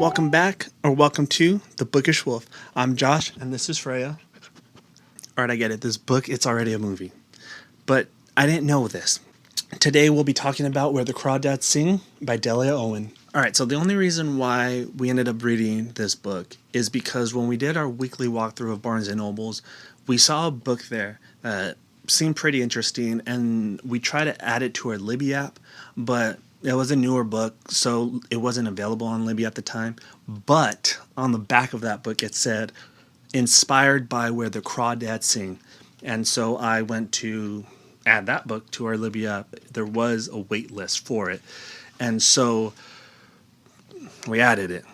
welcome back, or welcome to The Bookish Wolf. I'm Josh, and this is Freya. Alright, I get it. This book, it's already a movie. But I didn't know this. Today we'll be talking about Where the Crawdads Sing by Delia Owen. Alright, so the only reason why we ended up reading this book is because when we did our weekly walkthrough of Barnes & Nobles, we saw a book there that seemed pretty interesting, and we tried to add it to our Libby app, but it was a newer book, so it wasn't available on Libby at the time. But on the back of that book, it said, inspired by Where the Crawdads Sing. And so I went to add that book to our Libby app. There was a wait list for it. And so we added it.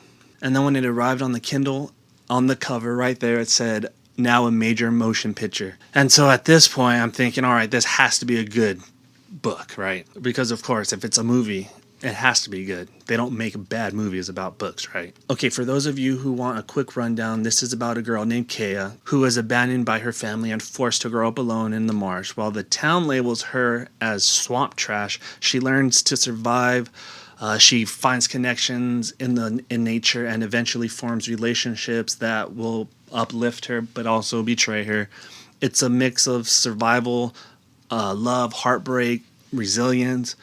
And then when it arrived on the Kindle, on the cover right there, it said, now a major motion picture. And so at this point, I'm thinking, all right, this has to be a good book, right? Because of course, if it's a movie, it has to be good. They don't make bad movies about books, right? Okay, for those of you who want a quick rundown, this is about a girl named Kaya who was abandoned by her family and forced to grow up alone in the marsh. While the town labels her as swamp trash, she learns to survive. She finds connections in nature and eventually forms relationships that will uplift her but also betray her. It's a mix of survival, love, heartbreak, resilience,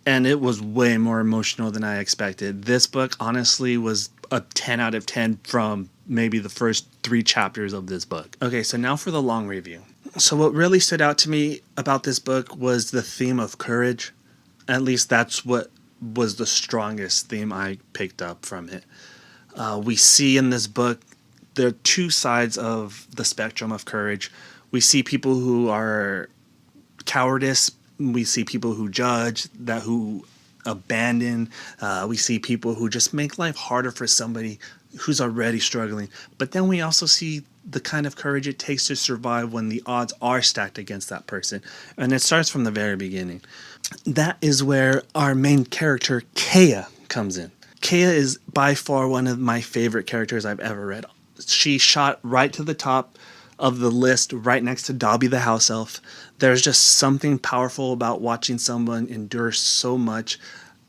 and it was way more emotional than I expected. This book honestly was a 10 out of 10 from maybe the first 3 chapters of this book. Okay, so now for the long review. So what really stood out to me about this book was the theme of courage. At least that's what was the strongest theme I picked up from it. We see in this book there are 2 sides of the spectrum of courage. We see people who are cowardice. We see people who judge, who abandon. We see people who just make life harder for somebody who's already struggling. But then we also see the kind of courage it takes to survive when the odds are stacked against that person. And it starts from the very beginning. That is where our main character, Kaya, comes in. Kaya is by far one of my favorite characters I've ever read. She shot right to the top of the list, right next to Dobby the house elf. There's just something powerful about watching someone endure so much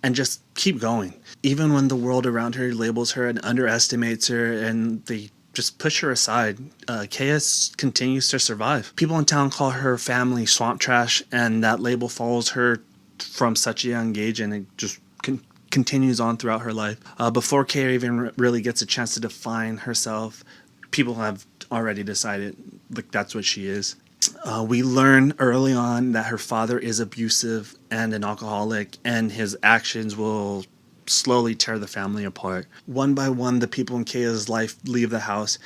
and just keep going. Even when the world around her labels her and underestimates her and they just push her aside, Kaya continues to survive. People in town call her family swamp trash, and that label follows her from such a young age, and it just continues on throughout her life. Before Kaya even really gets a chance to define herself, people have already decided that's what she is. We learn early on that her father is abusive and an alcoholic, and his actions will slowly tear the family apart. One by one, the people in Kaya's life leave the house.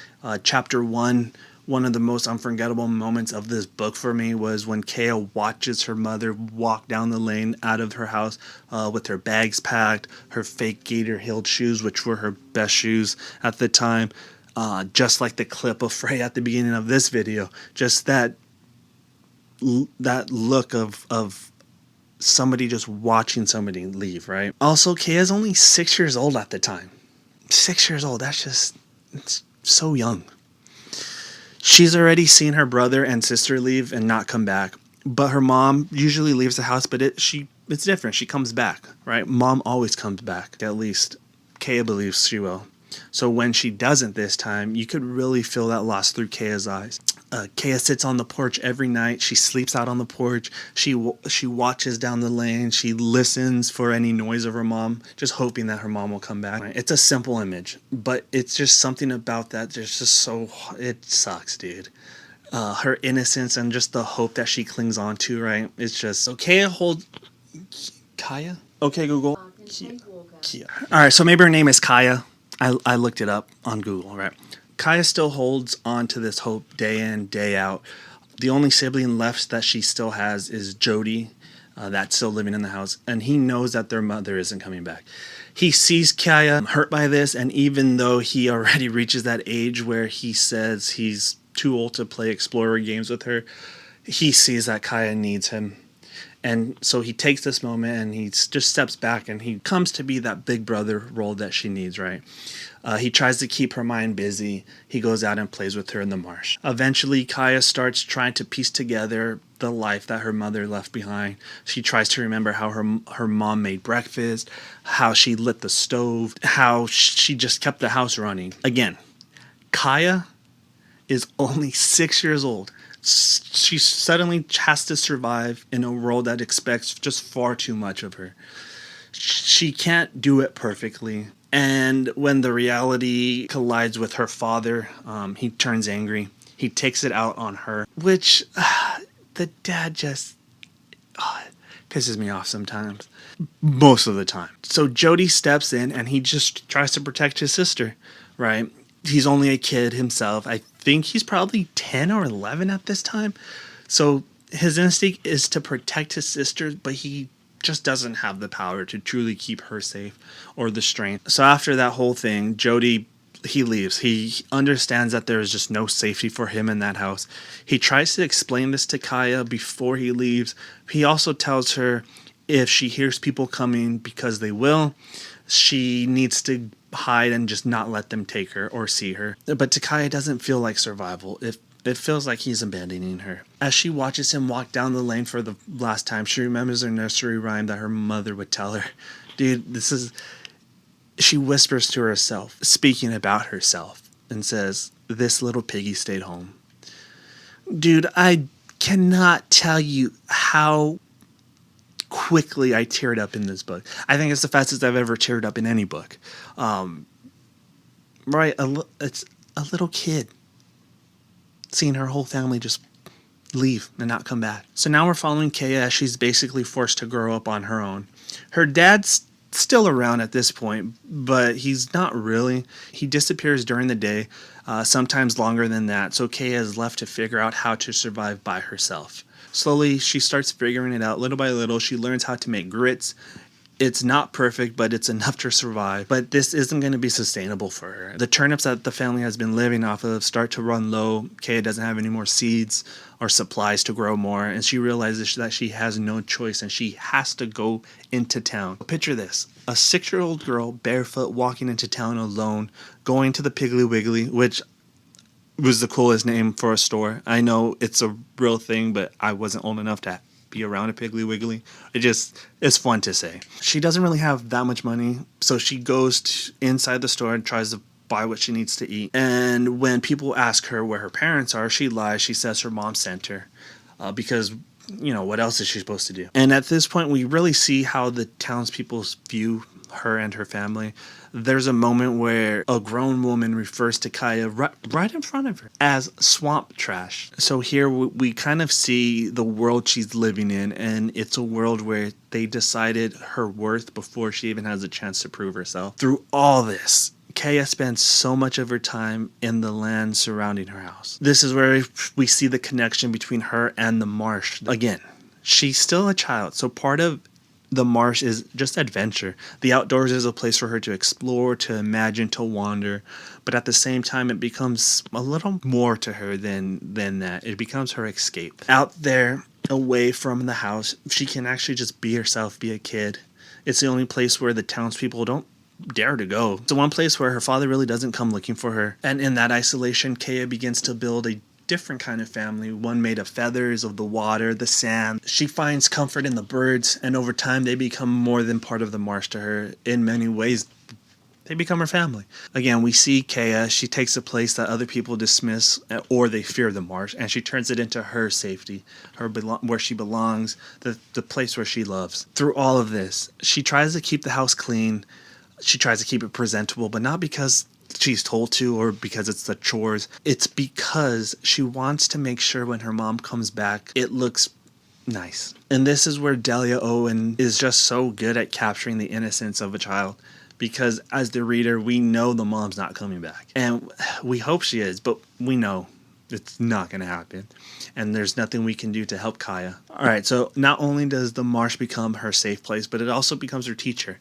Chapter 1, one of the most unforgettable moments of this book for me was when Kaya watches her mother walk down the lane out of her house with her bags packed, her fake gator-heeled shoes, which were her best shoes at the time. Just like the clip of Frey at the beginning of this video, just that look of somebody just watching somebody leave, right? Also, Kaya's only 6 years old at the time. 6 years old, it's so young. She's already seen her brother and sister leave and not come back, but her mom usually leaves the house, but it's different. She comes back, right? Mom always comes back, at least Kaya believes she will. So when she doesn't this time, you could really feel that loss through Kaya's eyes. Kaya sits on the porch every night. She sleeps out on the porch. She watches down the lane. She listens for any noise of her mom, just hoping that her mom will come back. It's a simple image, but it's just something about that. There's just it sucks, dude. Her innocence and just the hope that she clings on to, right? It's just, so Kaya? Okay, Google. Kaya. All right, so maybe her name is Kaya. I looked it up on Google, right? Kaya still holds on to this hope day in, day out. The only sibling left that she still has is Jody, that's still living in the house, and he knows that their mother isn't coming back. He sees Kaya hurt by this, and even though he already reaches that age where he says he's too old to play explorer games with her, he sees that Kaya needs him. And so he takes this moment and he just steps back and he comes to be that big brother role that she needs, right? He tries to keep her mind busy. He goes out and plays with her in the marsh. Eventually, Kaya starts trying to piece together the life that her mother left behind. She tries to remember how her mom made breakfast, how she lit the stove, how she just kept the house running. Again, Kaya is only 6 years old. She suddenly has to survive in a world that expects just far too much of her. She can't do it perfectly. And when the reality collides with her father, he turns angry. He takes it out on her, which the dad just pisses me off sometimes. Most of the time. So Jody steps in and he just tries to protect his sister, right? He's only a kid himself. I think he's probably 10 or 11 at this time. So his instinct is to protect his sister, but he just doesn't have the power to truly keep her safe or the strength. So after that whole thing, Jody, he leaves. He understands that there is just no safety for him in that house. He tries to explain this to Kaya before he leaves. He also tells her if she hears people coming, because they will, she needs to hide and just not let them take her or see her. But to Kaya, it doesn't feel like survival. It feels like he's abandoning her. As she watches him walk down the lane for the last time, she remembers her nursery rhyme that her mother would tell her. Dude, she whispers to herself, speaking about herself, and says, "This little piggy stayed home." Dude, I cannot tell you how quickly I teared up in this book. I think it's the fastest I've ever teared up in any book. Right, it's a little kid seeing her whole family just leave and not come back. So now we're following Kaya as she's basically forced to grow up on her own. Her dad's still around at this point, but he's not really. He disappears during the day, sometimes longer than that, so Kaya is left to figure out how to survive by herself. Slowly, she starts figuring it out. Little by little, she learns how to make grits. It's not perfect, but it's enough to survive. But this isn't going to be sustainable for her. The turnips that the family has been living off of start to run low. Kaya doesn't have any more seeds or supplies to grow more, and she realizes that she has no choice and she has to go into town. Picture this. A 6-year-old girl barefoot walking into town alone, going to the Piggly Wiggly, which was the coolest name for a store. I know it's a real thing, but I wasn't old enough to be around a Piggly Wiggly. It's fun to say. She doesn't really have that much money, so she goes inside the store and tries to buy what she needs to eat. And when people ask her where her parents are, she lies. She says her mom sent her because, what else is she supposed to do? And at this point, we really see how the townspeople view her and her family. There's a moment where a grown woman refers to Kaya right in front of her as swamp trash. So here we kind of see the world she's living in, and it's a world where they decided her worth before she even has a chance to prove herself. Through all this, Kaya spends so much of her time in the land surrounding her house. This is where we see the connection between her and the marsh. Again, she's still a child, so part of the marsh is just adventure. The outdoors is a place for her to explore, to imagine, to wander. But at the same time, it becomes a little more to her than that. It becomes her escape. Out there, away from the house, she can actually just be herself, be a kid. It's the only place where the townspeople don't dare to go. It's the one place where her father really doesn't come looking for her. And in that isolation, Kaya begins to build a different kind of family, one made of feathers, of the water, the sand. She finds comfort in the birds, and over time they become more than part of the marsh to her. In many ways, they become her family. Again, we see Kaya. She takes a place that other people dismiss or they fear the marsh, and she turns it into her safety, where she belongs, the place where she loves. Through all of this, she tries to keep the house clean. She tries to keep it presentable, but not because she's told to or because it's the chores. It's because she wants to make sure when her mom comes back, it looks nice. And this is where Delia Owen is just so good at capturing the innocence of a child, because as the reader, we know the mom's not coming back. And we hope she is, but we know it's not going to happen. And there's nothing we can do to help Kaya. All right, so not only does the marsh become her safe place, but it also becomes her teacher.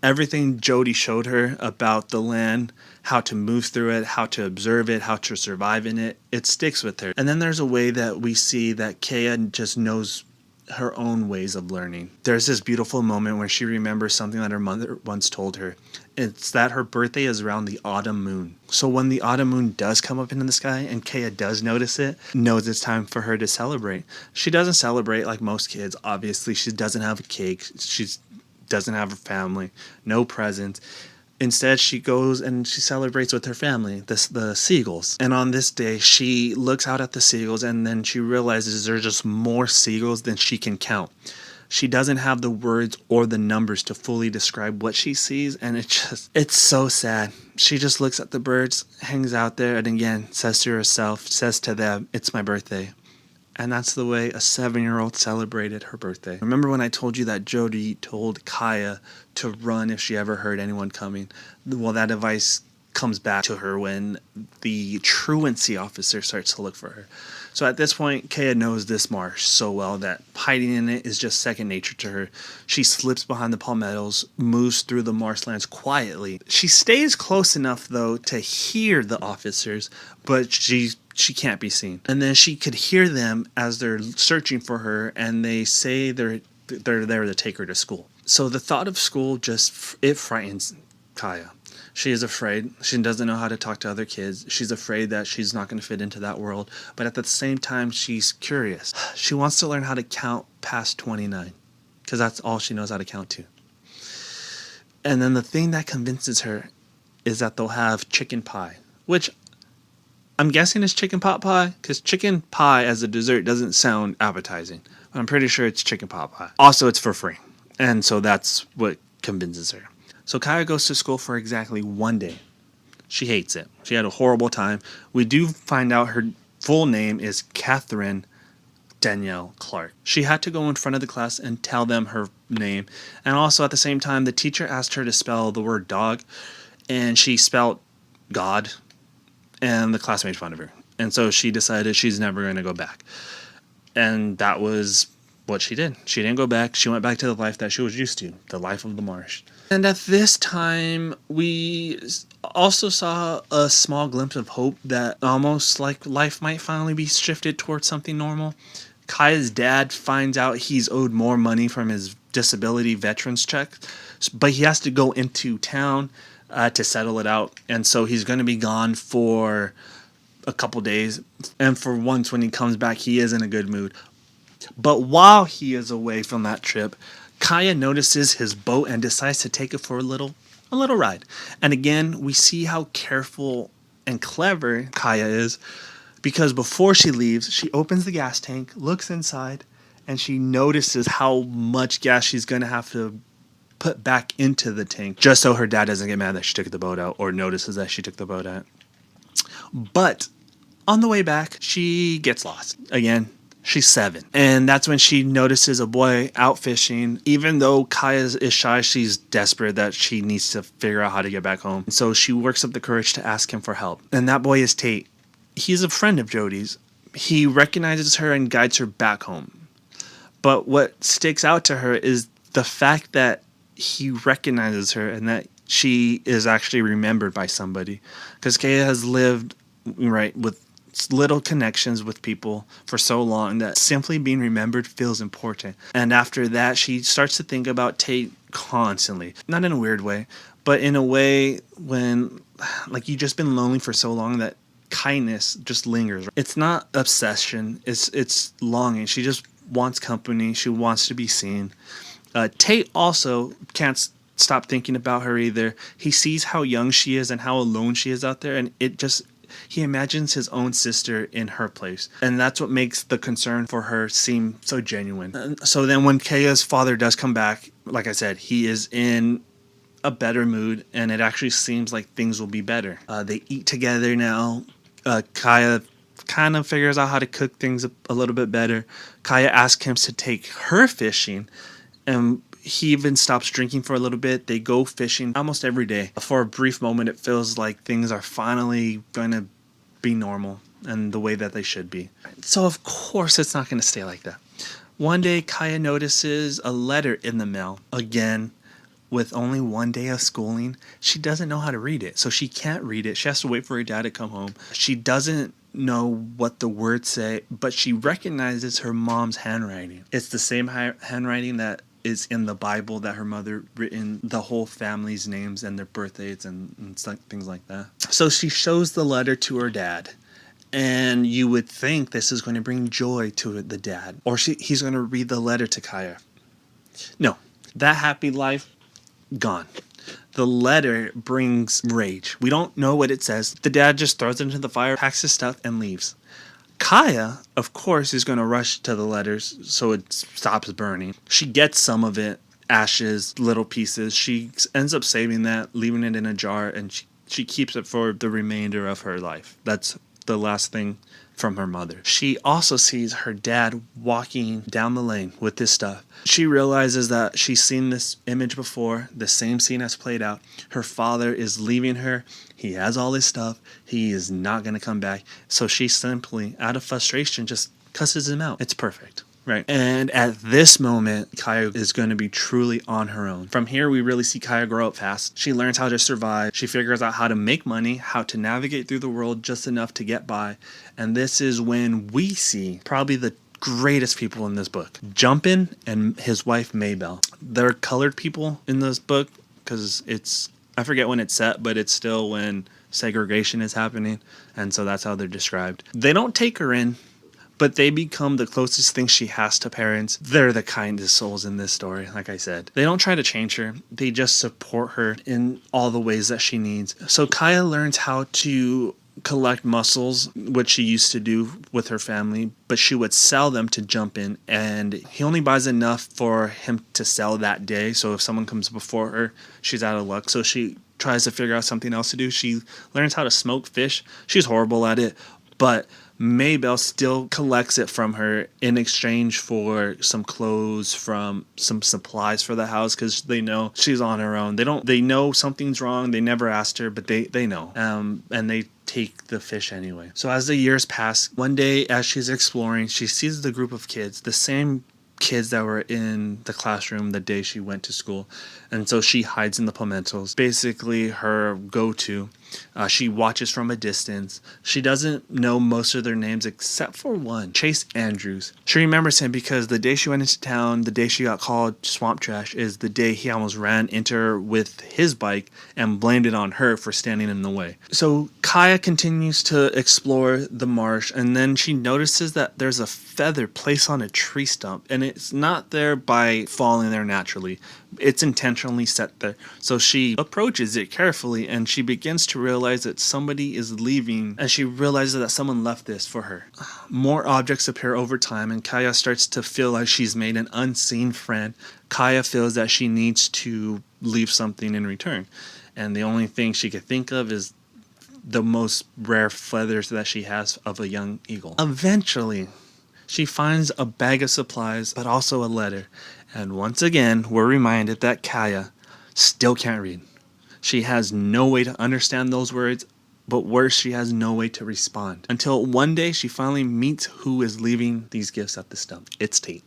Everything Jody showed her about the land, how to move through it, how to observe it, how to survive in it, it sticks with her. And then there's a way that we see that Kaya just knows her own ways of learning. There's this beautiful moment where she remembers something that her mother once told her. It's that her birthday is around the autumn moon. So when the autumn moon does come up into the sky and Kaya does notice it, knows it's time for her to celebrate. She doesn't celebrate like most kids. Obviously, she doesn't have a cake. She doesn't have a family, no presents. Instead, she goes and she celebrates with her family, the seagulls. And on this day, she looks out at the seagulls and then she realizes there's just more seagulls than she can count. She doesn't have the words or the numbers to fully describe what she sees, and it's so sad. She just looks at the birds, hangs out there, and again says to herself, says to them, "It's my birthday." And that's the way a 7-year-old celebrated her birthday. Remember when I told you that Jody told Kaya to run if she ever heard anyone coming? Well, that advice comes back to her when the truancy officer starts to look for her. So at this point, Kaya knows this marsh so well that hiding in it is just second nature to her. She slips behind the palmettos, moves through the marshlands quietly. She stays close enough, though, to hear the officers, but she can't be seen. And then she could hear them as they're searching for her, and they say they're there to take her to school. So the thought of school it frightens Kaya. She is afraid. She doesn't know how to talk to other kids. She's afraid that she's not going to fit into that world. But at the same time, she's curious. She wants to learn how to count past 29 because that's all she knows how to count to. And then the thing that convinces her is that they'll have chicken pie, which I'm guessing is chicken pot pie because chicken pie as a dessert doesn't sound appetizing. But I'm pretty sure it's chicken pot pie. Also, it's for free. And so that's what convinces her. So Kaya goes to school for exactly one day. She hates it. She had a horrible time. We do find out her full name is Catherine Danielle Clark. She had to go in front of the class and tell them her name. And also at the same time, the teacher asked her to spell the word dog. And she spelled God. And the class made fun of her. And so she decided she's never going to go back. And that was what she did. She didn't go back. She went back to the life that she was used to, the life of the marsh. And at this time, we also saw a small glimpse of hope that almost like life might finally be shifted towards something normal. Kaya's dad finds out he's owed more money from his disability veterans check, but he has to go into town to settle it out. And so he's going to be gone for a couple days. And for once, when he comes back, he is in a good mood. But while he is away from that trip, Kaya notices his boat and decides to take it for a little ride. And again, we see how careful and clever Kaya is, because before she leaves, she opens the gas tank, looks inside, and she notices how much gas she's going to have to put back into the tank just so her dad doesn't get mad that she took the boat out or notices that she took the boat out. But on the way back, she gets lost. Again, she's 7. And that's when she notices a boy out fishing. Even though Kaya is shy, she's desperate that she needs to figure out how to get back home. So she works up the courage to ask him for help. And that boy is Tate. He's a friend of Jody's. He recognizes her and guides her back home. But what sticks out to her is the fact that he recognizes her and that she is actually remembered by somebody. Because Kaya has lived with little connections with people for so long that simply being remembered feels important. And after that, she starts to think about Tate constantly. Not in a weird way, but in a way when you've just been lonely for so long that kindness just lingers. It's not obsession, it's longing. She just wants company. She wants to be seen. Tate also can't stop thinking about her either. He sees how young she is and how alone she is out there, and he imagines his own sister in her place. And that's what makes the concern for her seem so genuine. And so then when Kaya's father does come back, like I said, he is in a better mood, and it actually seems like things will be better. They eat together now. Kaya kind of figures out how to cook things a little bit better. Kaya asks him to take her fishing, and he even stops drinking for a little bit. They go fishing almost every day. For a brief moment, it feels like things are finally going to be normal and the way that they should be. So, of course, it's not going to stay like that. One day, Kaya notices a letter in the mail. Again, with only one day of schooling, she doesn't know how to read it. So she can't read it. She has to wait for her dad to come home. She doesn't know what the words say, but she recognizes her mom's handwriting. It's the same handwriting that is in the Bible that her mother written the whole family's names and their birthdays and things like that. So she shows the letter to her dad. And you would think this is going to bring joy to the dad. Or he's going to read the letter to Kaya. No. That happy life, gone. The letter brings rage. We don't know what it says. The dad just throws it into the fire, packs his stuff, and leaves. Kaya, of course, is going to rush to the letters so it stops burning. She gets some of it, ashes, little pieces. She ends up saving that, leaving it in a jar, and she keeps it for the remainder of her life. That's the last thing from her mother. She also sees her dad walking down the lane with this stuff. She realizes that she's seen this image before. The same scene has played out. Her father is leaving her. He has all his stuff. He is not going to come back. So she simply, out of frustration, just cusses him out. It's perfect. Right. And at this moment, Kaya is going to be truly on her own. From here, we really see Kaya grow up fast. She learns how to survive. She figures out how to make money, how to navigate through the world just enough to get by. And this is when we see probably the greatest people in this book. Jumpin and his wife, Maybelle. They're colored people in this book because I forget when it's set, but it's still when segregation is happening. And so that's how they're described. They don't take her in, but they become the closest thing she has to parents. They're the kindest souls in this story, like I said. They don't try to change her. They just support her in all the ways that she needs. So Kaya learns how to collect mussels, which she used to do with her family, but she would sell them to Jumpin, and he only buys enough for him to sell that day. So if someone comes before her, she's out of luck. So she tries to figure out something else to do. She learns how to smoke fish. She's horrible at it, but Maybelle still collects it from her in exchange for some clothes, from some supplies for the house, because they know she's on her own. They know something's wrong. They never asked her, but they know. And they take the fish anyway. So as the years pass, one day as she's exploring, she sees the group of kids, the same kids that were in the classroom the day she went to school. And so she hides in the pimentals. Basically her go-to. She watches from a distance. She doesn't know most of their names except for one, Chase Andrews. She remembers him because the day she went into town, the day she got called swamp trash, is the day he almost ran into her with his bike and blamed it on her for standing in the way. So Kaya continues to explore the marsh, and then she notices that there's a feather placed on a tree stump, and it's not there by falling there naturally. It's intentionally set there. So she approaches it carefully, and she begins to realize that somebody is leaving, and she realizes that someone left this for her. More objects appear over time, and Kaya starts to feel like she's made an unseen friend. Kaya feels that she needs to leave something in return, and the only thing she could think of is the most rare feathers that she has of a young eagle. Eventually, she finds a bag of supplies, but also a letter. And once again, we're reminded that Kaya still can't read. She has no way to understand those words, but worse, she has no way to respond. Until one day, she finally meets who is leaving these gifts at the stump. It's Tate.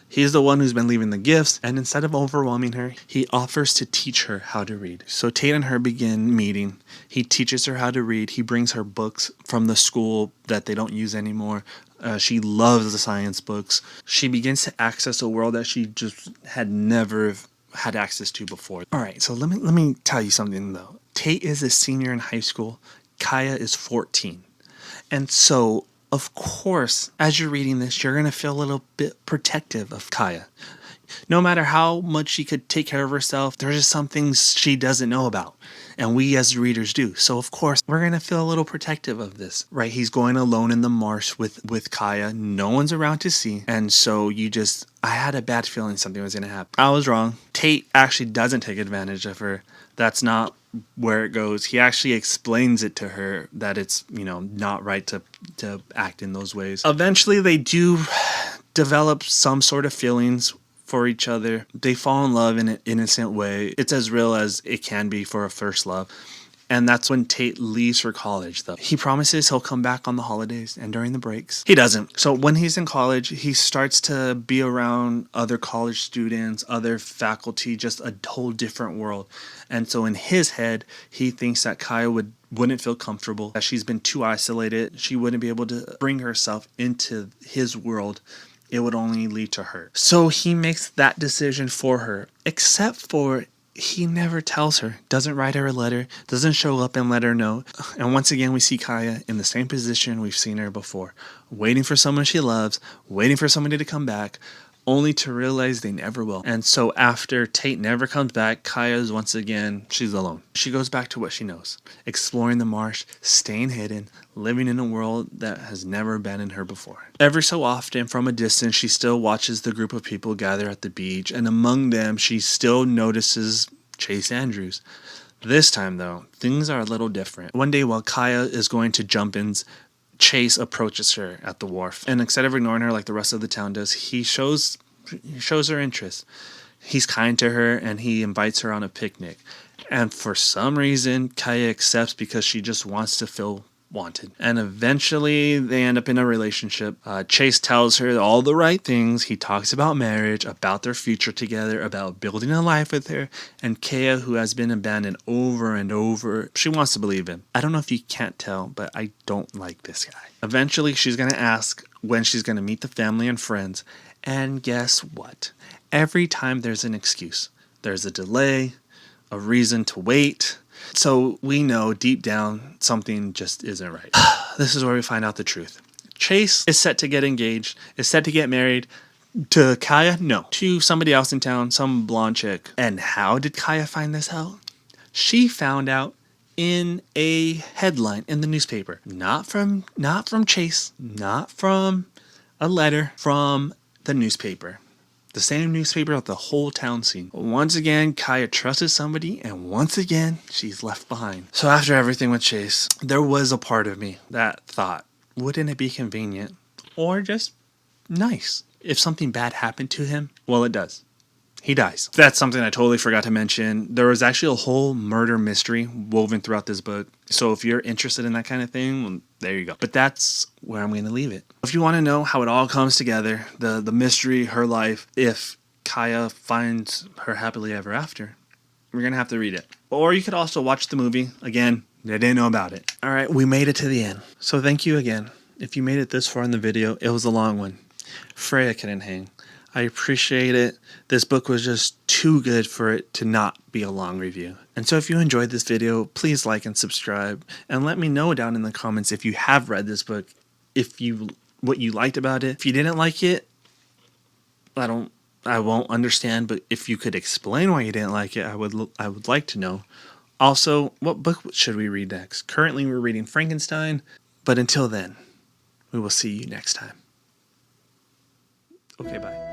He's the one who's been leaving the gifts, and instead of overwhelming her, he offers to teach her how to read. So Tate and her begin meeting. He teaches her how to read. He brings her books from the school that they don't use anymore. She loves the science books. She begins to access a world that she just had never had access to before. All right, so let me tell you something, though. Tate is a senior in high school. Kaya is 14. And so, of course, as you're reading this, you're going to feel a little bit protective of Kaya. No matter how much she could take care of herself, there's just some things she doesn't know about. And we as readers do. So, of course, we're going to feel a little protective of this, right? He's going alone in the marsh with Kaya. No one's around to see. And so I had a bad feeling something was going to happen. I was wrong. Tate actually doesn't take advantage of her. That's not where it goes. He actually explains it to her that it's, not right to act in those ways. Eventually, they do develop some sort of feelings for each other. They fall in love in an innocent way. It's as real as it can be for a first love. And that's when Tate leaves for college, though. He promises he'll come back on the holidays and during the breaks. He doesn't. So when he's in college, he starts to be around other college students, other faculty, just a whole different world. And so in his head, he thinks that Kaya wouldn't feel comfortable, that she's been too isolated. She wouldn't be able to bring herself into his world. It would only lead to hurt. So he makes that decision for her, except for he never tells her, doesn't write her a letter, doesn't show up and let her know. And once again, we see Kaya in the same position we've seen her before, waiting for someone she loves, waiting for somebody to come back, only to realize they never will. And so after Tate never comes back, Kaya's once again, she's alone. She goes back to what she knows, exploring the marsh, staying hidden, living in a world that has never abandoned her before. Every so often, from a distance, she still watches the group of people gather at the beach, and among them, she still notices Chase Andrews. This time, though, things are a little different. One day, while Kaya is going to jump-ins, Chase approaches her at the wharf, and instead of ignoring her like the rest of the town does, he shows her interest. He's kind to her, and he invites her on a picnic. And for some reason, Kaya accepts because she just wants to feel wanted. And eventually, they end up in a relationship. Chase tells her all the right things. He talks about marriage, about their future together, about building a life with her. And Kaya, who has been abandoned over and over, she wants to believe him. I don't know if you can't tell, but I don't like this guy. Eventually, she's going to ask when she's going to meet the family and friends. And guess what? Every time there's an excuse. There's a delay, a reason to wait. So we know deep down something just isn't right. This is where we find out the truth. Chase is set to get engaged, is set to get married. To Kaya? No. To somebody else in town, some blonde chick. And how did Kaya find this out? She found out in a headline in the newspaper. Not from Chase, not from a letter, from the newspaper. The same newspaper that the whole town seen. Once again, Kaya trusted somebody, and once again, she's left behind. So after everything with Chase, there was a part of me that thought, wouldn't it be convenient or just nice if something bad happened to him? Well, it does. He dies. That's something I totally forgot to mention. There was actually a whole murder mystery woven throughout this book. So if you're interested in that kind of thing, well, there you go. But that's where I'm going to leave it. If you want to know how it all comes together, the mystery, her life, if Kaya finds her happily ever after, we're going to have to read it. Or you could also watch the movie. Again, they didn't know about it. All right, we made it to the end. So thank you again. If you made it this far in the video, it was a long one. Freya couldn't hang. I appreciate it. This book was just too good for it to not be a long review. And so if you enjoyed this video, please like and subscribe. And let me know down in the comments if you have read this book, what you liked about it. If you didn't like it, I won't understand. But if you could explain why you didn't like it, I would like to know. Also, what book should we read next? Currently, we're reading Frankenstein. But until then, we will see you next time. Okay, bye.